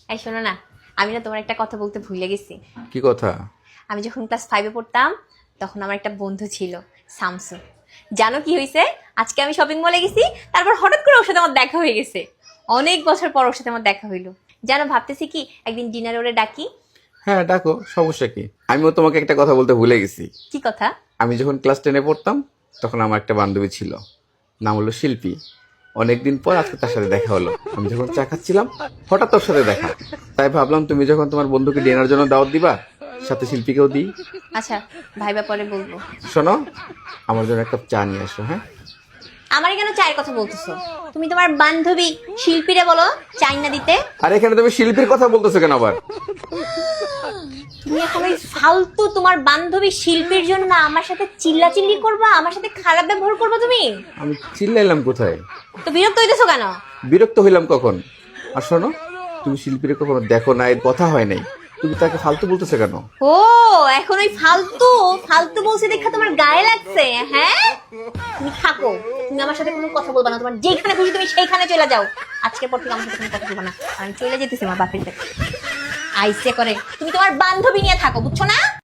এই শোনো না, আমি না তোমার একটা কথা বলতে ভুলে গেছি। কি কথা? আমি যখন ক্লাস 5-এ পড়তাম তখন আমার একটা বন্ধু ছিল, শামসু। জানো কি হয়েছে? আজকে আমি শপিং মলে গেছি, তারপর হঠাৎ করে ওর সাথে আমার দেখা হয়ে গেছে। অনেক বছর পর ওর সাথে আমার দেখা হইলো। জানো, ভাবতেছি কি একদিন ডিনারে ওরে ডাকি। হ্যাঁ ডাকো, সমস্যা কি? আমিও তোমাকে একটা কথা বলতে ভুলে গেছি। কি কথা? আমি যখন ক্লাস 10-এ পড়তাম তখন আমার একটা বান্ধবী ছিল, নাম হলো শিল্পী। অনেকদিন পর আজকে তার সাথে দেখা হলো। আমি যখন চা খাচ্ছিলাম হঠাৎ তোর সাথে দেখা, তাই ভাবলাম তুমি যখন তোমার বন্ধুকে ডিনার জন্য দাওয়াত দিবা, সাথে শিল্পীকেও দিই। আচ্ছা, ভাইবা পরে বলবো। শোনো, আমার জন্য একটা কাপ চা নিয়ে আসো। হ্যাঁ, আমারই কেন চায়ের কথা বলতেছো? তুমি তোমার বান্ধবী শিল্পীরে বলো চাই না দিতে। আর এখানে তুমি শিল্পীর কথা বলতেছো কেন আবার? তুমি এখন ওই ফালতু তোমার বান্ধবী শিল্পীর জন্য আমার সাথে চিল্লাচিল্লি করবা, আমার সাথে খারাপ ব্যবহার করবা তুমি? আমি চিল্লাইলাম কোথায়? তো বিরক্ত হইতেছো কেন? বিরক্ত হইলাম কখন? আর শোনো, তুমি শিল্পীরে কখনো দেখো না, এর কথা হয় নাই, তুমি তাকে ফালতু বলতেছো কেন? ও, এখন ওই ফালতু ফালতু বলছি দেখা তোমার গায়ে লাগছে? হ্যাঁ, তুমি থাকো, তুমি আমার সাথে কোনো কথা বলবা না। তোমার যেখানে খুশি তুমি সেইখানে চলে যাও। আজকের পর থেকে আমার সাথে কোনো কথা বলবা না। আমি চলে যেতেছি আমার বাপের কাছে। আইসে করে তুমি তোমার বান্ধবী নিয়ে থাকো, বুঝছো না?